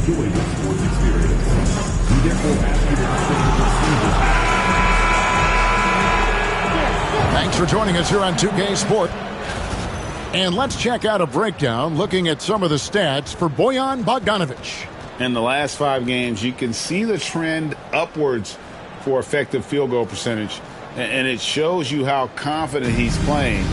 enjoy the sports experience. We therefore ask you to Thanks for joining us here on 2K Sport. And let's check out a breakdown looking at some of the stats for Bojan Bogdanovic. In the last 5 games, you can see the trend upwards for effective field goal percentage. And it shows you how confident he's playing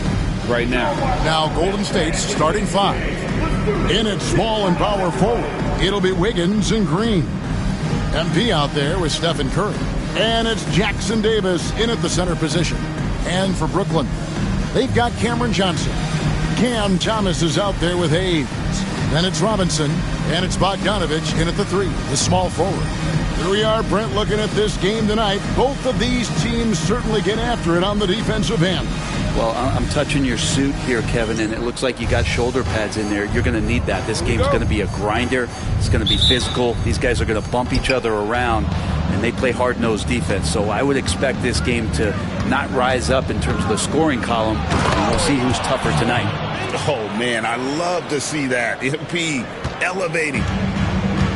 right now. Now Golden State's starting 5. In at small and power forward, it'll be Wiggins and Green. MP out there with Stephen Curry. And it's Jackson Davis in at the center position. And for Brooklyn, they've got Cameron Johnson. Cam Thomas is out there with Hayes. Then it's Robinson, and it's Bogdanovic in at the 3, the small forward. Here we are, Brent, looking at this game tonight. Both of these teams certainly get after it on the defensive end. Well, I'm touching your suit here, Kevin, and it looks like you got shoulder pads in there. You're going to need that. This game's going to be a grinder. It's going to be physical. These guys are going to bump each other around, and they play hard-nosed defense. So I would expect this game to not rise up in terms of the scoring column, and we'll see who's tougher tonight. Oh, man, I love to see that. MP elevating.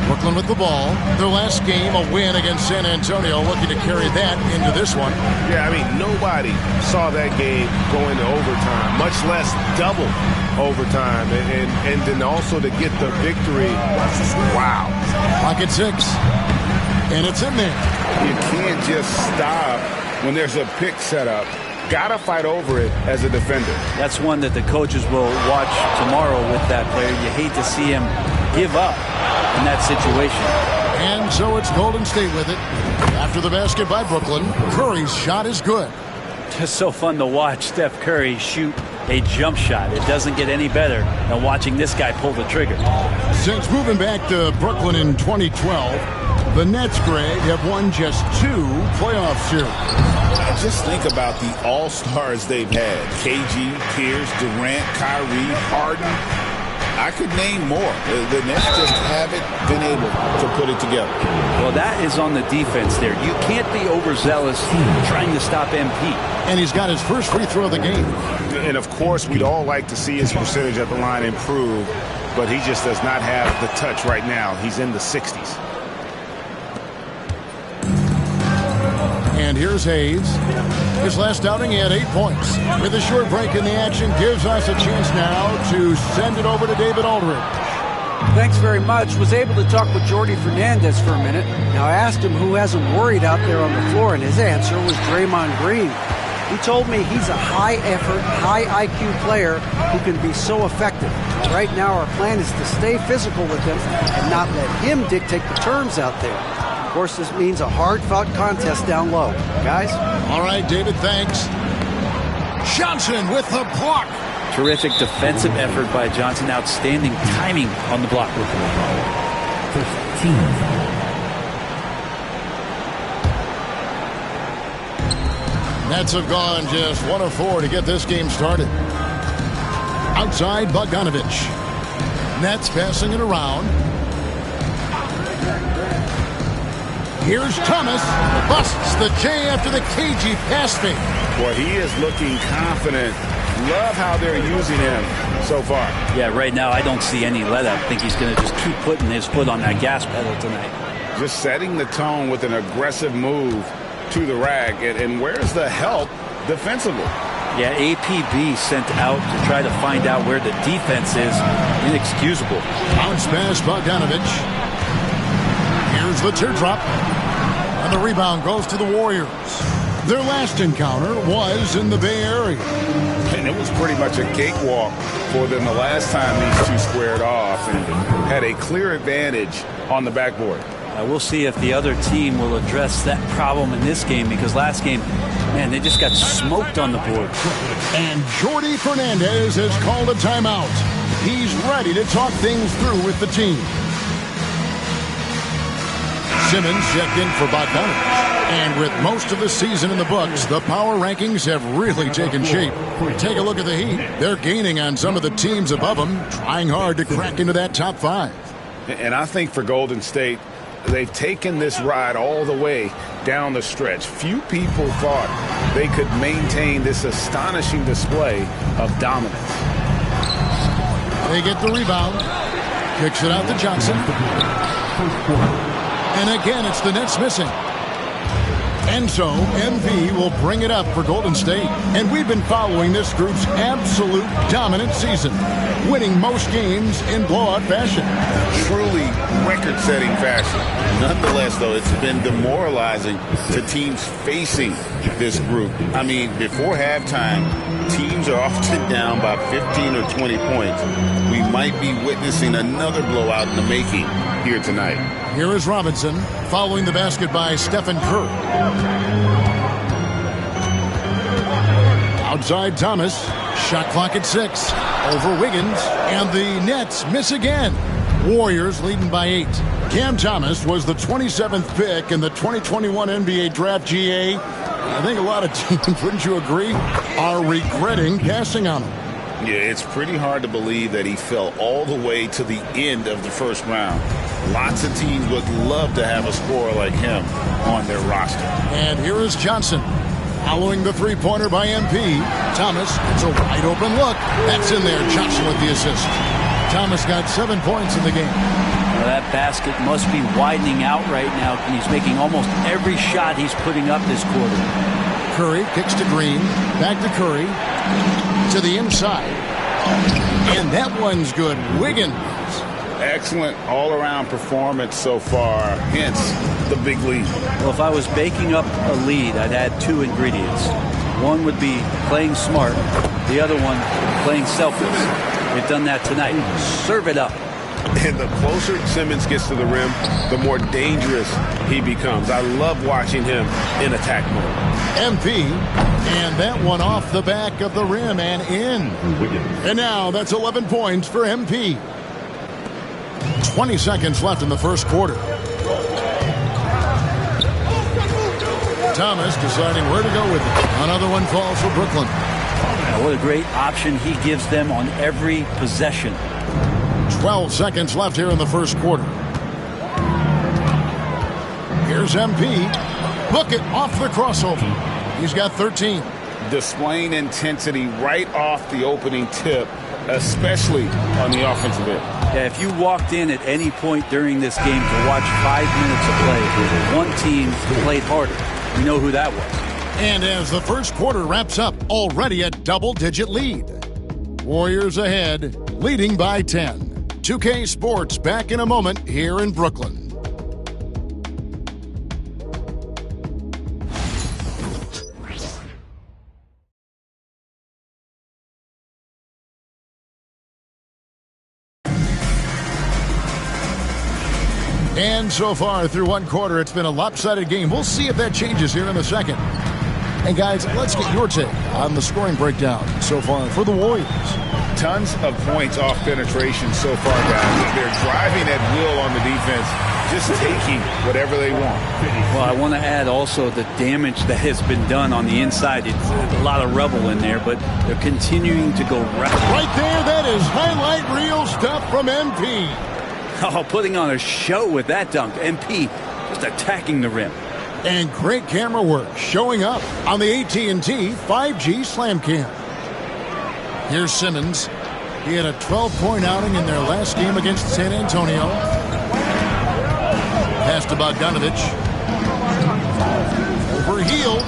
Brooklyn with the ball. Their last game, a win against San Antonio, looking to carry that into this one. Yeah, I mean, nobody saw that game going to overtime, much less double overtime. And then also to get the victory. Wow. Clock at 6. And it's in there. You can't just stop when there's a pick set up. Got to fight over it as a defender. That's one that the coaches will watch tomorrow with that player. You hate to see him give up in that situation. And so it's Golden State with it. After the basket by Brooklyn, Curry's shot is good. Just so fun to watch Steph Curry shoot a jump shot. It doesn't get any better than watching this guy pull the trigger. Since moving back to Brooklyn in 2012, the Nets, Greg, have won just 2 playoff series. Just think about the all-stars they've had. KG, Pierce, Durant, Kyrie, Harden. I could name more. The Nets just haven't been able to put it together. Well, that is on the defense there. You can't be overzealous trying to stop MP. And he's got his first free throw of the game. And, of course, we'd all like to see his percentage at the line improve, but he just does not have the touch right now. He's in the 60s. And here's Hayes. His last outing, he had 8 points. With a short break in the action, gives us a chance now to send it over to David Aldridge. Thanks very much. Was able to talk with Jordi Fernandez for a minute. Now I asked him who has him worried out there on the floor, and his answer was Draymond Green. He told me he's a high-effort, high-IQ player who can be so effective. Right now our plan is to stay physical with him and not let him dictate the terms out there. Of course, this means a hard-fought contest down low. Guys? All right, David, thanks. Johnson with the block. Terrific defensive effort by Johnson. Outstanding timing on the block. 15. Nets have gone just 1 of 4 to get this game started. Outside, Bogdanovic. Nets passing it around. Here's Thomas. Busts the J after the cagey pass fake. Boy, he is looking confident. Love how they're using him so far. Yeah, right now I don't see any let up. I think he's going to just keep putting his foot on that gas pedal tonight. Just setting the tone with an aggressive move to the rack. And where's the help defensively? Yeah, APB sent out to try to find out where the defense is. Inexcusable. Bounce pass, Bogdanovic. Here's the teardrop. And the rebound goes to the Warriors. Their last encounter was in the Bay Area. And it was pretty much a cakewalk for them the last time these two squared off and had a clear advantage on the backboard. We'll see if the other team will address that problem in this game, because last game, man, they just got smoked on the board. And Jordi Fernandez has called a timeout. He's ready to talk things through with the team. Simmons checked in for Bogdanovic. And with most of the season in the books, the power rankings have really taken shape. Take a look at the Heat. They're gaining on some of the teams above them, trying hard to crack into that top 5. And I think for Golden State, they've taken this ride all the way down the stretch. Few people thought they could maintain this astonishing display of dominance. They get the rebound. Kicks it out to Johnson. first quarter. And again, it's the Nets missing. And so, MP will bring it up for Golden State. And we've been following this group's absolute dominant season, winning most games in blowout fashion. Truly record-setting fashion. Nonetheless, though, it's been demoralizing to teams facing this group. I mean, before halftime, teams are often down by 15 or 20 points. We might be witnessing another blowout in the making here tonight. Here is Robinson, following the basket by Stephen Curry. Outside Thomas, shot clock at 6. Over Wiggins, and the Nets miss again. Warriors leading by 8. Cam Thomas was the 27th pick in the 2021 NBA Draft. GA. I think a lot of teams, wouldn't you agree, are regretting passing on him. Yeah, it's pretty hard to believe that he fell all the way to the end of the first round. Lots of teams would love to have a scorer like him on their roster. And here is Johnson. Following the three-pointer by MP. Thomas, it's a wide-open look. That's in there. Johnson with the assist. Thomas got 7 points in the game. Well, that basket must be widening out right now, and he's making almost every shot he's putting up this quarter. Curry kicks to Green. Back to Curry. To the inside. And that one's good. Wiggins. Excellent all-around performance so far, hence the big lead. Well, if I was baking up a lead, I'd add 2 ingredients. One would be playing smart. The other one, playing selfless. They've done that tonight. Serve it up. And the closer Simmons gets to the rim, the more dangerous he becomes. I love watching him in attack mode. MP, and that one off the back of the rim and in. And now that's 11 points for MP. 20 seconds left in the first quarter. Thomas deciding where to go with it. Another one falls for Brooklyn. What a great option he gives them on every possession. 12 seconds left here in the first quarter. Here's MP. Book it off the crossover. He's got 13. Displaying intensity right off the opening tip, especially on the offensive end. Yeah, if you walked in at any point during this game to watch 5 minutes of play, one team played harder. You know who that was. And as the first quarter wraps up, already a double-digit lead. Warriors ahead, leading by 10. 2K Sports back in a moment here in Brooklyn. And so far through one quarter, it's been a lopsided game. We'll see if that changes here in the second. And guys, let's get your take on the scoring breakdown so far for the Warriors. Tons of points off penetration so far, guys. They're driving at will on the defense, just taking whatever they want. Well, I want to add also the damage that has been done on the inside. It's a lot of rubble in there, but they're continuing to go right there. That is highlight reel stuff from MP. Oh, putting on a show with that dunk. MP just attacking the rim. And great camera work showing up on the AT&T 5G Slam Cam. Here's Simmons. He had a 12-point outing in their last game against San Antonio. Pass to Bogdanovic. Overhealed.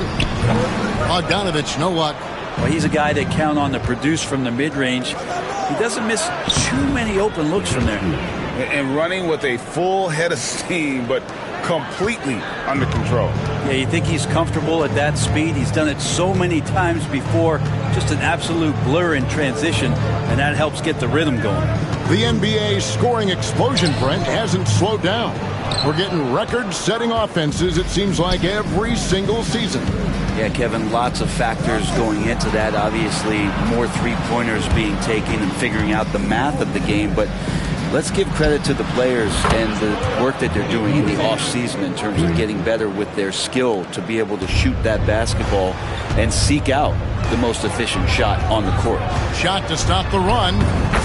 Bogdanovic, no luck. Well, he's a guy that count on to produce from the mid-range. He doesn't miss too many open looks from there. And running with a full head of steam, but completely under control. Yeah, you think he's comfortable at that speed? He's done it so many times before. Just an absolute blur in transition, and that helps get the rhythm going. The NBA scoring explosion, Brent, hasn't slowed down. We're getting record-setting offenses, it seems like, every single season. Yeah, Kevin, lots of factors going into that. Obviously, more three-pointers being taken and figuring out the math of the game, but let's give credit to the players and the work that they're doing in the offseason in terms of getting better with their skill to be able to shoot that basketball and seek out the most efficient shot on the court. Shot to stop the run.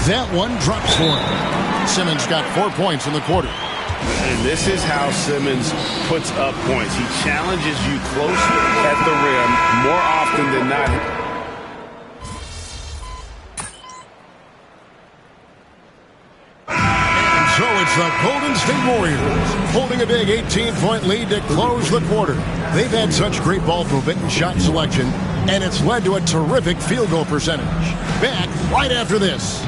That one drops for him. Simmons got 4 points in the quarter. And this is how Simmons puts up points. He challenges you close at the rim more often than not. So it's the Golden State Warriors, holding a big 18-point lead to close the quarter. They've had such great ball movement and shot selection, and it's led to a terrific field goal percentage. Back right after this.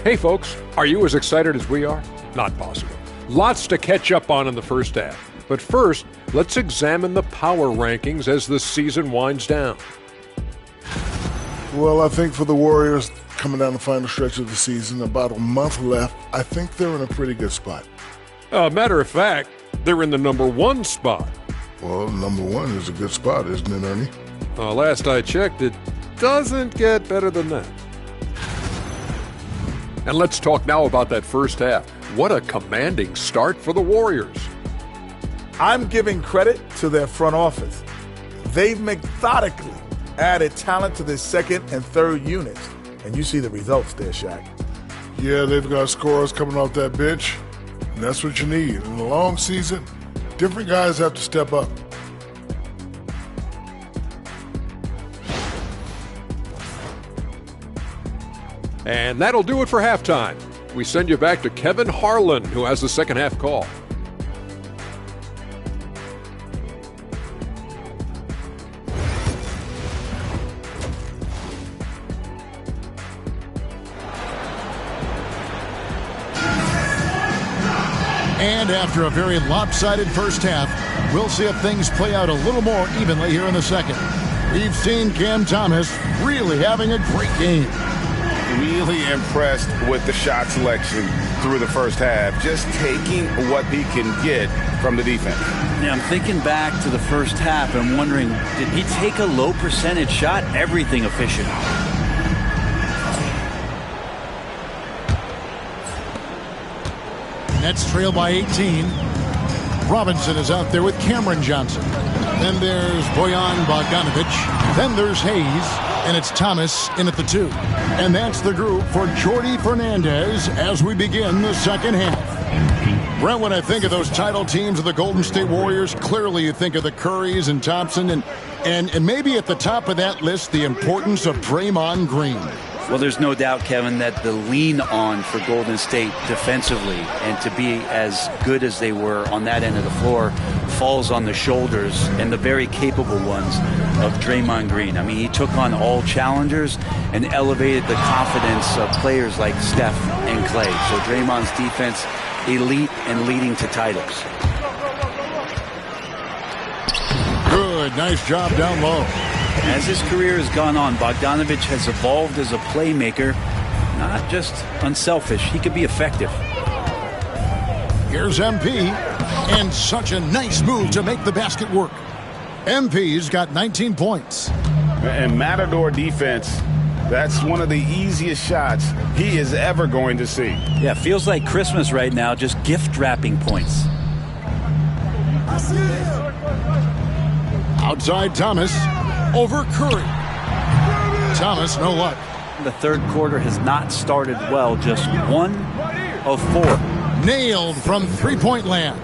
Hey folks, are you as excited as we are? Not possible. Lots to catch up on in the first half. But first, let's examine the power rankings as the season winds down. Well, I think for the Warriors, coming down the final stretch of the season, about a month left, I think they're in a pretty good spot. Matter of fact, they're in the number 1 spot. Well, number 1 is a good spot, isn't it, Ernie? Last I checked, it doesn't get better than that. And let's talk now about that first half. What a commanding start for the Warriors. I'm giving credit to their front office. They've methodically added talent to their second and third units, and you see the results there, Shaq. Yeah, they've got scorers coming off that bench, and that's what you need. In a long season, different guys have to step up. And that'll do it for halftime. We send you back to Kevin Harlan, who has the second half call. And after a very lopsided first half, we'll see if things play out a little more evenly here in the second. We've seen Cam Thomas really having a great game. Really impressed with the shot selection through the first half, just taking what he can get from the defense. Yeah, I'm thinking back to the first half and wondering, did he take a low percentage shot? Everything efficient. Nets trail by 18. Robinson is out there with Cameron Johnson. Then there's Bojan Bogdanovic. Then there's Hayes. And it's Thomas in at the 2. And that's the group for Jordi Fernandez as we begin the second half. Brent, when I think of those title teams of the Golden State Warriors, clearly you think of the Currys and Thompson and maybe at the top of that list, the importance of Draymond Green. Well, there's no doubt, Kevin, that the lean on for Golden State defensively and to be as good as they were on that end of the floor falls on the shoulders and the very capable ones of Draymond Green. I mean, he took on all challengers and elevated the confidence of players like Steph and Clay. So Draymond's defense, elite and leading to titles. Good, nice job down low. As his career has gone on, Bogdanovic has evolved as a playmaker, not just unselfish. He could be effective. Here's MP, and such a nice move to make the basket work. MP's got 19 points. And Matador defense, that's one of the easiest shots he is ever going to see. Yeah, feels like Christmas right now, just gift wrapping points. Outside Thomas. Over Curry. Thomas, no luck. The third quarter has not started well, just 1 of 4. Nailed from three-point land.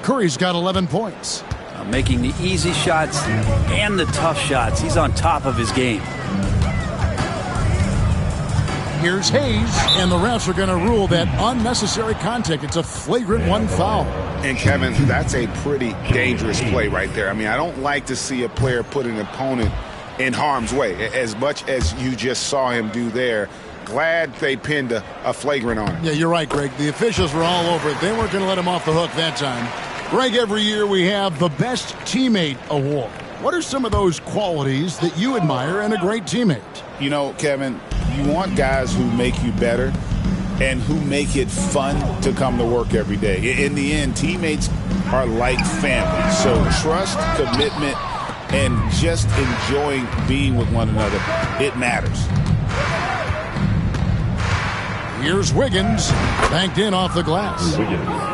Curry's got 11 points. Making the easy shots and the tough shots. He's on top of his game. Here's Hayes, and the refs are going to rule that unnecessary contact. It's a flagrant 1 foul. And, Kevin, that's a pretty dangerous play right there. I mean, I don't like to see a player put an opponent in harm's way, as much as you just saw him do there. Glad they pinned a flagrant on him. Yeah, you're right, Greg. The officials were all over it. They weren't going to let him off the hook that time. Greg, every year we have the Best Teammate Award. What are some of those qualities that you admire in a great teammate? You know, Kevin, you want guys who make you better and who make it fun to come to work every day. In the end, teammates are like family. So trust, commitment, and just enjoying being with one another, it matters. Here's Wiggins, banked in off the glass.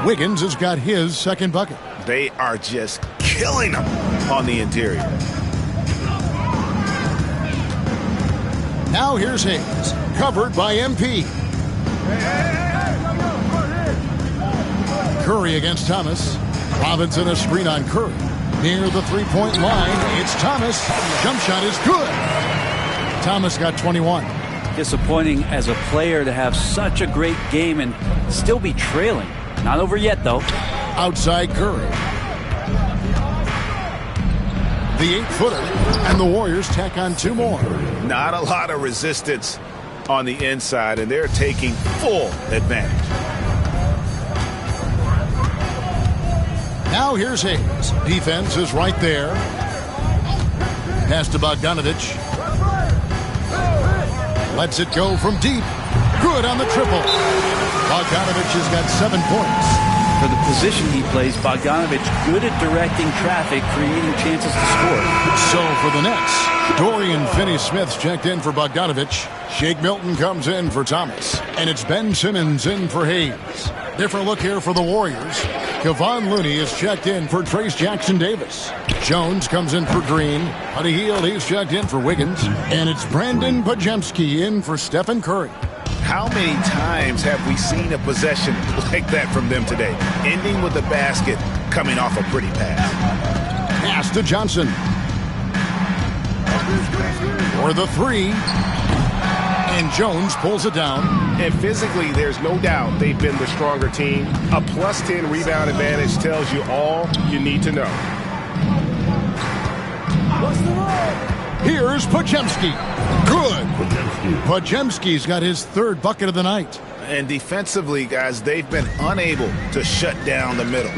Wiggins has got his second bucket. They are just killing them on the interior. Now here's Hayes, covered by MP. Curry against Thomas. Robinson a screen on Curry. Near the three-point line, it's Thomas. Jump shot is good. Thomas got 21. Disappointing as a player to have such a great game and still be trailing. Not over yet, though. Outside Curry. The 8-footer, and the Warriors tack on 2 more. Not a lot of resistance on the inside, and they're taking full advantage. Now here's Hayes. Defense is right there. Pass to Bogdanovich. Lets it go from deep. Good on the triple. Bogdanovich has got 7 points. For the position he plays, Bogdanovich good at directing traffic, creating chances to score. So for the Nets, Dorian Finney-Smith's checked in for Bogdanovich. Shake Milton comes in for Thomas. And it's Ben Simmons in for Hayes. Different look here for the Warriors. Kevon Looney is checked in for Trace Jackson-Davis. Jones comes in for Green. Buddy Hield, he's checked in for Wiggins. And it's Brandon Podziemski in for Stephen Curry. How many times have we seen a possession like that from them today? Ending with a basket, coming off a pretty pass. Pass to Johnson. For the 3. And Jones pulls it down. And physically, there's no doubt they've been the stronger team. A plus 10 rebound advantage tells you all you need to know. Here's Podziemski. Good. Podziemski's got his 3rd bucket of the night. And defensively, guys, they've been unable to shut down the middle.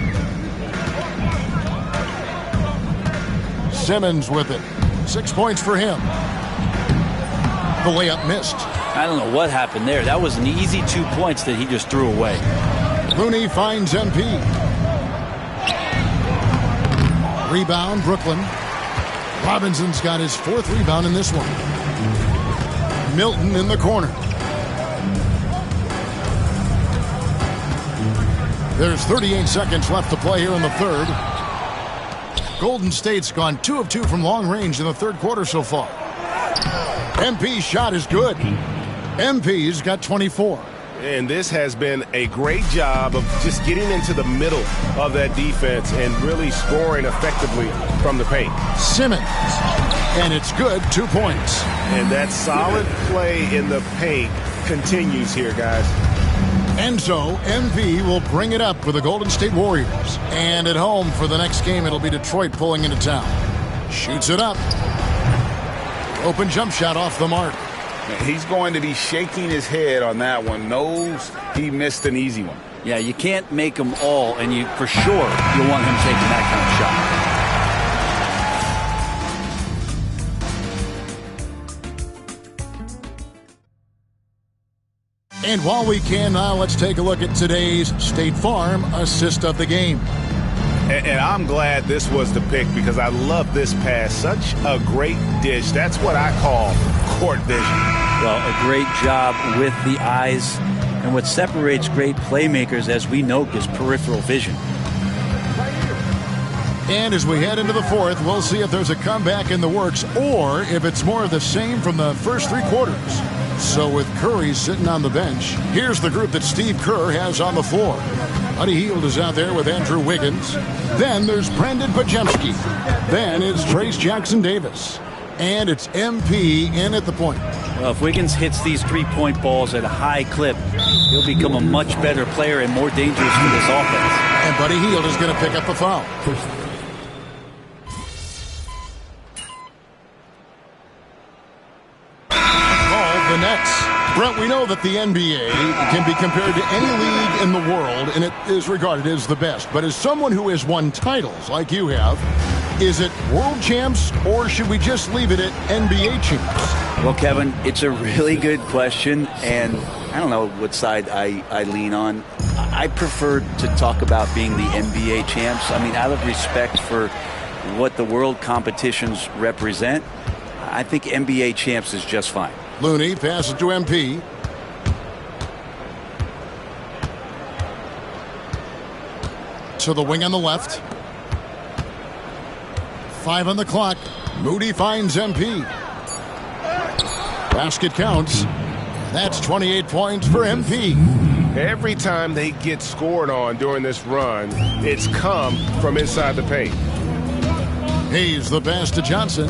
Simmons with it. 6 points for him. The layup missed. I don't know what happened there. That was an easy 2 points that he just threw away. Looney finds MP. Rebound, Brooklyn. Robinson's got his 4th rebound in this one. Milton in the corner. There's 38 seconds left to play here in the 3rd. Golden State's gone 2 of 2 from long range in the 3rd quarter so far. MP's shot is good. MP's got 24. And this has been a great job of just getting into the middle of that defense and really scoring effectively from the paint. Simmons. And it's good, 2 points. And that solid play in the paint continues here, guys. And so MP will bring it up for the Golden State Warriors. And at home for the next game, it'll be Detroit pulling into town. Shoots it up. Open jump shot off the mark. He's going to be shaking his head on that one. Knows he missed an easy one. Yeah, you can't make them all, and you for sure you'll want him taking that kind of shot. And while we can now, let's take a look at today's State Farm assist of the game. And I'm glad this was the pick because I love this pass. Such a great dish. That's what I call court vision. Well, a great job with the eyes. And what separates great playmakers, as we know, is peripheral vision. And as we head into the 4th, we'll see if there's a comeback in the works or if it's more of the same from the first 3 quarters. So with Curry sitting on the bench, here's the group that Steve Kerr has on the floor. Buddy Hield is out there with Andrew Wiggins. Then there's Brandon Podziemski. Then it's Trace Jackson-Davis. And it's MP in at the point. Well, if Wiggins hits these 3-point balls at a high clip, he'll become a much better player and more dangerous for this offense. And Buddy Hield is going to pick up the foul. Called the Nets. Brent, we know that the NBA can be compared to any league in the world, and it is regarded as the best. But as someone who has won titles like you have, is it world champs, or should we just leave it at NBA champs? Well, Kevin, it's a really good question, and I don't know what side I lean on. I prefer to talk about being the NBA champs. I mean, out of respect for what the world competitions represent, I think NBA champs is just fine. Looney passes to MP. To the wing on the left. 5 on the clock. Moody finds MP. Basket counts. That's 28 points for MP. Every time they get scored on during this run, it's come from inside the paint. Hayes the pass to Johnson.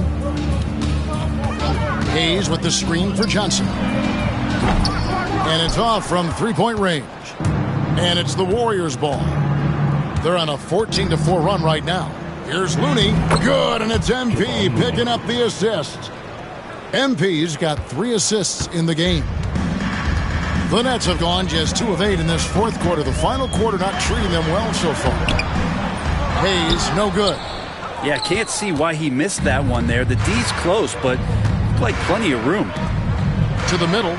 Hayes with the screen for Johnson. And it's off from three-point range. And it's the Warriors' ball. They're on a 14-4 run right now. Here's Looney. Good, and it's MP picking up the assist. MP's got 3 assists in the game. The Nets have gone just 2 of 8 in this fourth quarter. The final quarter not treating them well so far. Hayes, no good. Yeah, I can't see why he missed that one there. The D's close, but like plenty of room. To the middle.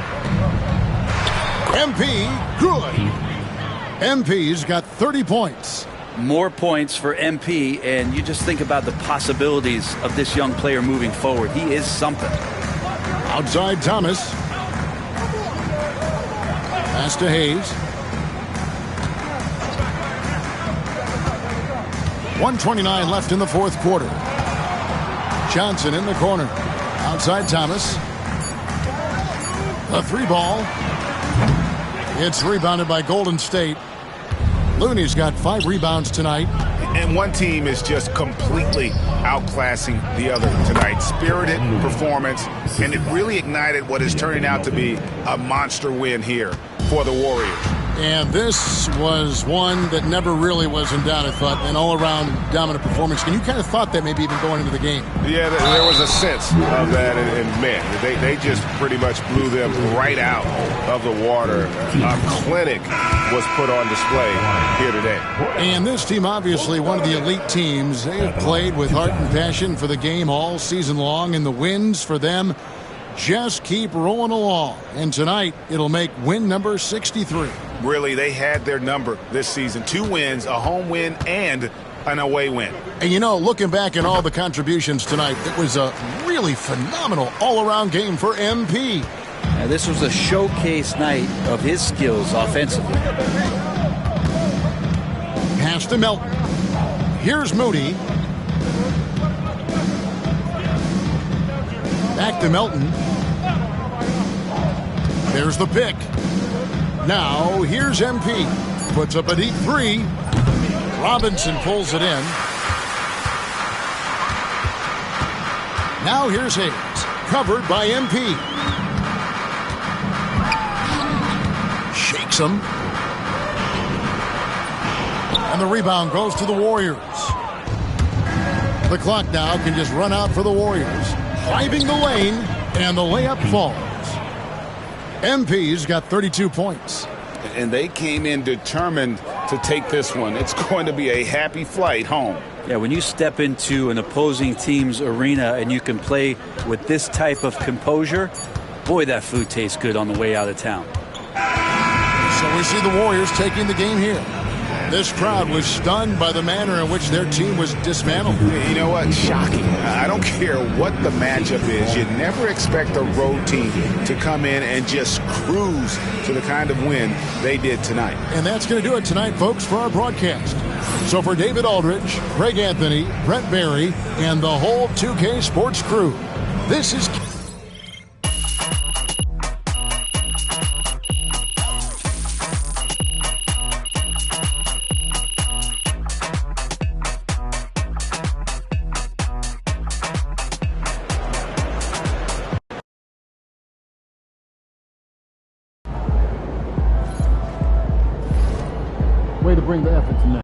MP, good. MP's got 30 points. More points for MP, and you just think about the possibilities of this young player moving forward. He is something. Outside Thomas. Pass to Hayes. 1:29 left in the fourth quarter. Johnson in the corner. Outside Thomas. A 3 ball. It's rebounded by Golden State. Looney's got 5 rebounds tonight. And one team is just completely outclassing the other tonight. Spirited performance, and it really ignited what is turning out to be a monster win here for the Warriors. And this was one that never really was in doubt, I thought, an all-around dominant performance. And you kind of thought that maybe even going into the game. Yeah, there was a sense of that, and man, they just pretty much blew them right out of the water. A clinic was put on display here today. And this team, obviously one of the elite teams. They have played with heart and passion for the game all season long, and the wins for them just keep rolling along. And tonight, it'll make win number 63. Really, they had their number this season. 2 wins, a home win, and an away win. And you know, looking back at all the contributions tonight, it was a really phenomenal all-around game for MP. Now, this was a showcase night of his skills offensively. Pass to Melton. Here's Moody. Back to Melton. There's the pick. Now, here's MP. Puts up a deep 3. Robinson pulls it in. Now here's Hayes. Covered by MP. Shakes him. And the rebound goes to the Warriors. The clock now can just run out for the Warriors. Driving the lane, and the layup falls. MP's got 32 points. And they came in determined to take this one. It's going to be a happy flight home. Yeah, when you step into an opposing team's arena and you can play with this type of composure, boy, that food tastes good on the way out of town. So we see the Warriors taking the game here. This crowd was stunned by the manner in which their team was dismantled. You know what? Shocking. I don't care what the matchup is. You never expect a road team to come in and just cruise to the kind of win they did tonight. And that's going to do it tonight, folks, for our broadcast. So for David Aldridge, Craig Anthony, Brent Barry, and the whole 2K Sports crew, this is... Way to bring the effort tonight.